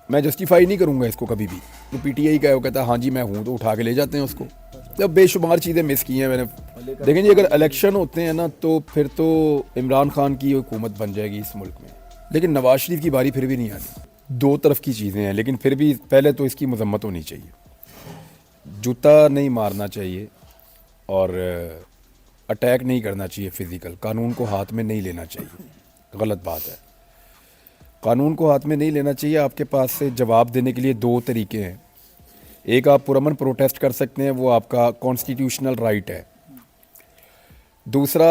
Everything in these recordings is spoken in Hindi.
मैं जस्टिफाई नहीं करूँगा इसको कभी भी। तो पीटीआई का है, वो कहता है हाँ जी मैं हूँ, तो उठा के ले जाते हैं उसको। जब बेशुमार चीज़ें मिस की हैं मैंने। देखें जी, अगर इलेक्शन होते हैं ना तो फिर तो इमरान खान की हुकूमत बन जाएगी इस मुल्क में, लेकिन नवाज शरीफ की बारी फिर भी नहीं आनी। दो तरफ की चीज़ें हैं, लेकिन फिर भी पहले तो इसकी मजम्मत होनी चाहिए, जूता नहीं मारना चाहिए और अटैक नहीं करना चाहिए फिज़िकल। कानून को हाथ में नहीं लेना चाहिए, गलत बात है। कानून को हाथ में नहीं लेना चाहिए। आपके पास से जवाब देने के लिए दो तरीके हैं। एक, आप पुरअमन प्रोटेस्ट कर सकते हैं, वो आपका कॉन्स्टिट्यूशनल राइट है। दूसरा,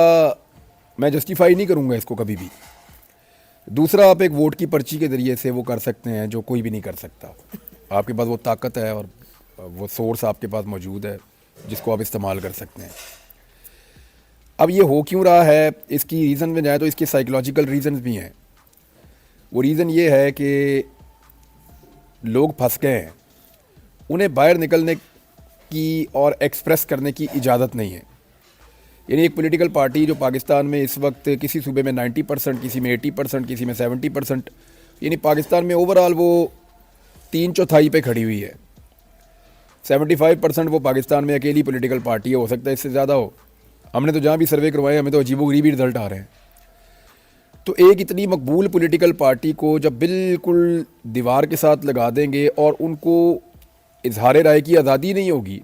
मैं जस्टिफाई नहीं करूँगा इसको कभी भी। दूसरा, आप एक वोट की पर्ची के ज़रिए से वो कर सकते हैं जो कोई भी नहीं कर सकता। आपके पास वो ताकत है और वो सोर्स आपके पास मौजूद है जिसको आप इस्तेमाल कर सकते हैं। अब ये हो क्यों रहा है, इसकी रीज़न में जाए तो इसके साइकोलॉजिकल रीज़न्स भी हैं। वो रीज़न ये है कि लोग फंस गए हैं, उन्हें बाहर निकलने की और एक्सप्रेस करने की इजाज़त नहीं है। यानी एक पॉलिटिकल पार्टी जो पाकिस्तान में इस वक्त किसी सूबे में 90%, किसी में 80%, किसी में 70%, यानी पाकिस्तान में ओवरऑल वो 3/4 पे खड़ी हुई है। 75% वो पाकिस्तान में अकेली पॉलिटिकल पार्टी है, हो सकता है इससे ज़्यादा हो। हमने तो जहाँ भी सर्वे करवाए हमें तो अजीबोगरीबी रिजल्ट आ रहे हैं। तो एक इतनी मकबूल पॉलिटिकल पार्टी को जब बिल्कुल दीवार के साथ लगा देंगे और उनको इजहार राय की आज़ादी नहीं होगी,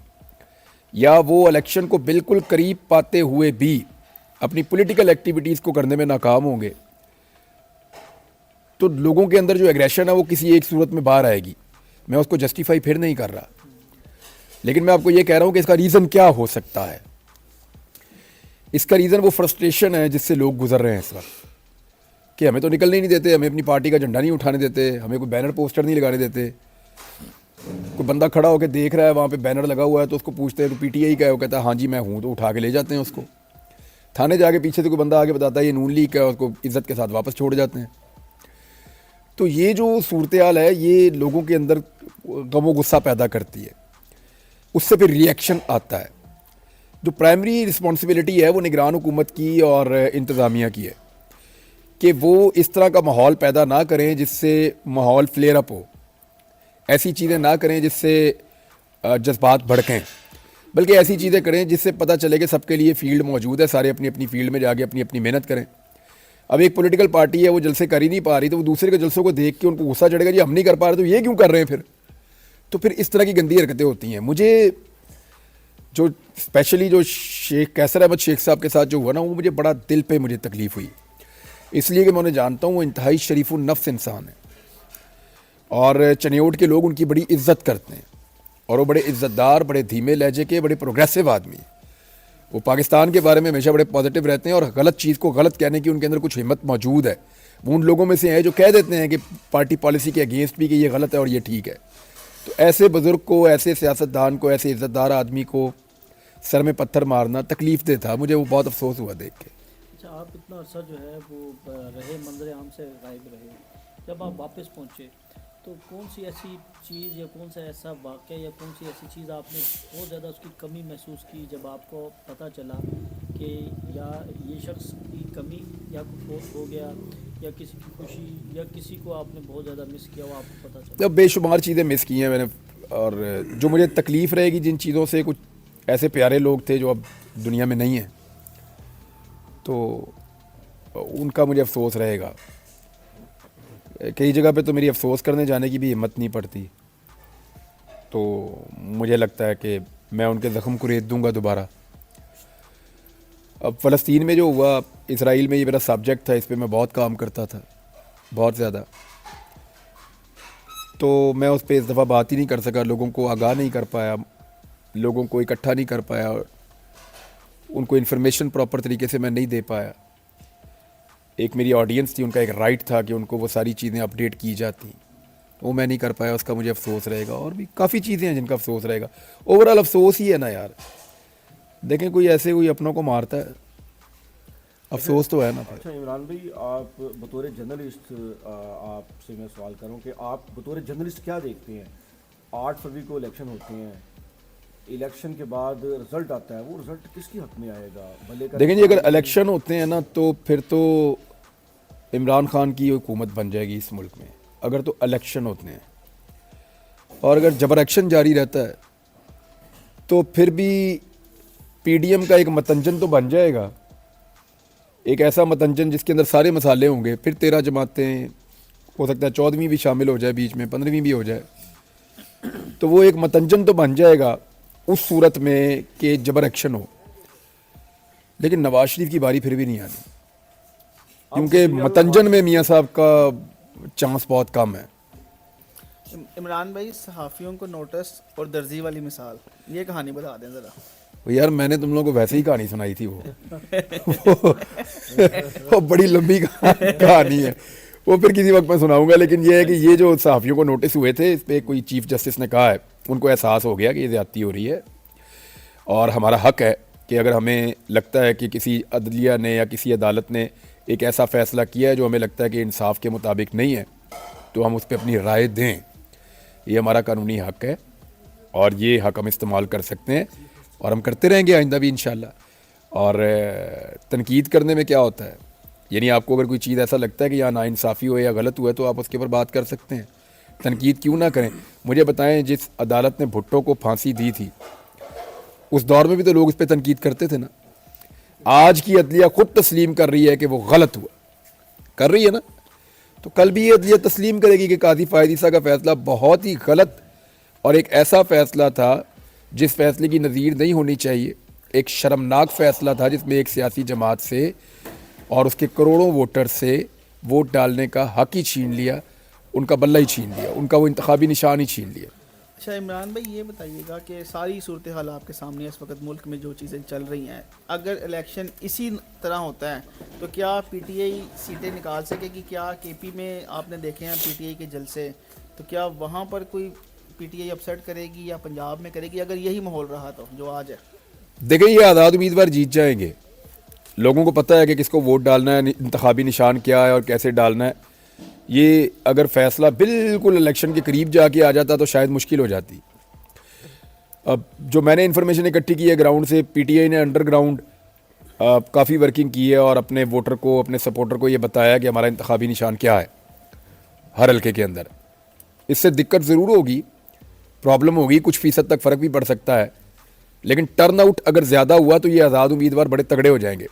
या वो इलेक्शन को बिल्कुल करीब पाते हुए भी अपनी पॉलिटिकल एक्टिविटीज़ को करने में नाकाम होंगे, तो लोगों के अंदर जो एग्रेशन है वो किसी एक सूरत में बाहर आएगी। मैं उसको जस्टिफाई फिर नहीं कर रहा, लेकिन मैं आपको ये कह रहा हूँ कि इसका रीज़न क्या हो सकता है। इसका रीज़न वो फ्रस्ट्रेशन है जिससे लोग गुजर रहे हैं इस वक्त, कि हमें तो निकलने ही नहीं देते, हमें अपनी पार्टी का झंडा नहीं उठाने देते, हमें कोई बैनर पोस्टर नहीं लगाने देते। कोई बंदा खड़ा होकर देख रहा है, वहाँ पे बैनर लगा हुआ है, तो उसको पूछते हैं तो पीटीआई का है, वो कहता है हाँ जी मैं हूँ, तो उठा के ले जाते हैं उसको। थाने जाके पीछे से कोई बंदा आके बताता है ये नून लीग का है, उसको इज़्ज़त के साथ वापस छोड़ जाते हैं। तो ये जो सूरत हाल है ये लोगों के अंदर गम गुस्सा पैदा करती है, उससे फिर रिएक्शन आता है। जो प्राइमरी रिस्पॉन्सिबिलिटी है वो निगरान हुकूमत की और इंतज़ामिया की है कि वो इस तरह का माहौल पैदा ना करें जिससे माहौल फ्लेयर अप हो, ऐसी चीज़ें ना करें जिससे जज्बात भड़कें, बल्कि ऐसी चीज़ें करें जिससे पता चले कि सबके लिए फील्ड मौजूद है, सारे अपनी अपनी फील्ड में जाके अपनी अपनी मेहनत करें। अब एक पॉलिटिकल पार्टी है वो जलसे कर ही नहीं पा रही, तो वो दूसरे के जलसों को देख के उनको गुस्सा चढ़ेगा, जी हम नहीं कर पा रहे तो ये क्यों कर रहे हैं फिर। तो फिर इस तरह की गंदी हरकतें होती हैं। मुझे जो स्पेशली जो शेख कैसर अहमद शेख साहब के साथ जो हुआ ना, वो मुझे बड़ा दिल पे मुझे तकलीफ़ हुई, इसलिए कि मैं उन्हें जानता हूँ, वो इंतहाई शरीफुन नफ्स इंसान है और चनियोट के लोग उनकी बड़ी इज्जत करते हैं और वो बड़े इज़्ज़तदार, बड़े धीमे लहजे के, बड़े प्रोग्रेसिव आदमी। वो पाकिस्तान के बारे में हमेशा बड़े पॉजिटिव रहते हैं और गलत चीज़ को गलत कहने की उनके अंदर कुछ हिम्मत मौजूद है। वो उन लोगों में से हैं जो कह देते हैं कि पार्टी पॉलिसी के अगेंस्ट भी कि ये गलत है और ये ठीक है। तो ऐसे बुज़ुर्ग को, ऐसे सियासतदान को, ऐसे इज़्ज़तदार आदमी को सर में पत्थर मारना तकलीफ दे था। मुझे वो बहुत अफसोस हुआ देख के। अच्छा, आप इतना अर्सा जो है वो रहे मंजर आम से गायब रहे, जब आप वापस पहुँचे तो कौन सी ऐसी चीज़ या कौन सा ऐसा वाक़या या कौन सी ऐसी चीज़ आपने बहुत ज़्यादा उसकी कमी महसूस की जब आपको पता चला कि या ये शख्स की कमी या कुछ और हो गया या किसी की खुशी या किसी को आपने बहुत ज़्यादा मिस किया वो आपको पता चला? जब बेशुमार चीज़ें मिस की हैं मैंने, और जो मुझे तकलीफ़ रहेगी जिन चीज़ों से, कुछ ऐसे प्यारे लोग थे जो अब दुनिया में नहीं हैं, तो उनका मुझे अफसोस रहेगा। कई जगह पे तो मेरी अफसोस करने जाने की भी हिम्मत नहीं पड़ती, तो मुझे लगता है कि मैं उनके ज़ख्म को रेत दूंगा दोबारा। अब फ़लस्तीन में जो हुआ, इसराइल में, ये मेरा सब्जेक्ट था, इस पर मैं बहुत काम करता था, बहुत ज़्यादा। तो मैं उस पर इस दफ़ा बात ही नहीं कर सका, लोगों को आगाह नहीं कर पाया, लोगों को इकट्ठा नहीं कर पाया, उनको इन्फॉर्मेशन प्रॉपर तरीके से मैं नहीं दे पाया। एक मेरी ऑडियंस थी, उनका एक राइट था कि उनको वो सारी चीज़ें अपडेट की जाती, वो मैं नहीं कर पाया, उसका मुझे अफसोस रहेगा। और भी काफ़ी चीज़ें हैं जिनका अफसोस रहेगा। ओवरऑल अफसोस ही है ना यार। देखें, कोई ऐसे कोई अपनों को मारता है, अफसोस तो है ना। अच्छा इमरान भाई, आप बतौर जर्नलिस्ट, आपसे मैं सवाल करूं कि आप बतौर जर्नलिस्ट क्या देखते हैं? 8 फरवरी को इलेक्शन होते हैं, इलेक्शन के बाद रिजल्ट आता है, वो रिजल्ट किसके हक में आएगा? भले का देखें जी, अगर इलेक्शन होते हैं ना तो फिर तो इमरान खान की हुकूमत बन जाएगी इस मुल्क में, अगर तो इलेक्शन होते हैं। और अगर जबर एक्शन जारी रहता है तो फिर भी पीडीएम का एक मतंजन तो बन जाएगा, एक ऐसा मतंजन जिसके अंदर सारे मसाले होंगे। फिर 13 जमातें, हो सकता है 14वीं भी शामिल हो जाए, बीच में 15वीं भी हो जाए, तो वो एक मतंजन तो बन जाएगा उस सूरत में कि जबर एक्शन हो। लेकिन नवाज शरीफ की बारी फिर भी नहीं आनी, क्योंकि मतंजन में मियाँ साहब का चांस बहुत कम है। इमरान भाई, सहाफ़ियों को नोटिस और दर्जी वाली मिसाल, ये कहानी बता दें ज़रा। वो यार मैंने तुम लोगों को वैसे ही कहानी सुनाई थी वो बड़ी लंबी कहानी है, वो फिर किसी वक्त मैं सुनाऊंगा। लेकिन ये है कि ये जो सहाफ़ियों को नोटिस हुए थे, इस पर कोई चीफ जस्टिस ने कहा है, उनको एहसास हो गया कि ये ज़्यादती हो रही है और हमारा हक है कि अगर हमें लगता है कि किसी अदलिया ने या किसी अदालत ने एक ऐसा फ़ैसला किया है जो हमें लगता है कि इंसाफ के मुताबिक नहीं है, तो हम उस पर अपनी राय दें। ये हमारा कानूनी हक है और ये हक हम इस्तेमाल कर सकते हैं और हम करते रहेंगे आइंदा भी इंशाल्लाह। और तनकीद करने में क्या होता है, यानी आपको अगर कोई चीज़ ऐसा लगता है कि यहाँ नाइंसाफ़ी हो या गलत हुआ है तो आप उसके ऊपर बात कर सकते हैं, तनकीद क्यों ना करें। मुझे बताएं, जिस अदालत ने भुट्टो को फांसी दी थी उस दौर में भी तो लोग इस पर तनकीद करते थे ना। आज की अदलिया खुद तस्लीम कर रही है कि वो गलत हुआ, कर रही है ना, तो कल भी ये अदलिया तस्लीम करेगी कि काजी फ़ायद ईसा का फ़ैसला बहुत ही गलत और एक ऐसा फ़ैसला था जिस फैसले की नज़ीर नहीं होनी चाहिए। एक शर्मनाक फ़ैसला था जिसमें एक सियासी जमात से और उसके करोड़ों वोटर से वोट डालने का हक ही छीन लिया, उनका बल्ला ही छीन लिया, उनका वो इंतखाबी निशान ही छीन लिया। अच्छा इमरान भाई, ये बताइएगा कि सारी सूरत हाल आपके सामने इस वक्त मुल्क में जो चीज़ें चल रही हैं, अगर इलेक्शन इसी तरह होता है तो क्या पीटीआई सीटें निकाल सकेगी? क्या केपी में आपने देखे हैं पीटीआई के जलसे, तो क्या वहाँ पर कोई पीटीआई अपसेट करेगी या पंजाब में करेगी, अगर यही माहौल रहा तो जो आज है? देखें, ये आज़ाद उम्मीदवार जीत जाएंगे, लोगों को पता है कि किसको वोट डालना है, इंतखाबी निशान क्या है और कैसे डालना है। ये अगर फैसला बिल्कुल इलेक्शन के करीब जाके आ जाता तो शायद मुश्किल हो जाती। अब जो मैंने इन्फॉर्मेशन इकट्ठी की है ग्राउंड से, पीटीआई ने अंडरग्राउंड काफ़ी वर्किंग की है और अपने वोटर को, अपने सपोर्टर को ये बताया कि हमारा इंतखाबी निशान क्या है हर हल्के के अंदर। इससे दिक्कत ज़रूर होगी, प्रॉब्लम होगी, कुछ फ़ीसद तक फ़र्क भी पड़ सकता है, लेकिन टर्न आउट अगर ज़्यादा हुआ तो ये आज़ाद उम्मीदवार बड़े तगड़े हो जाएंगे।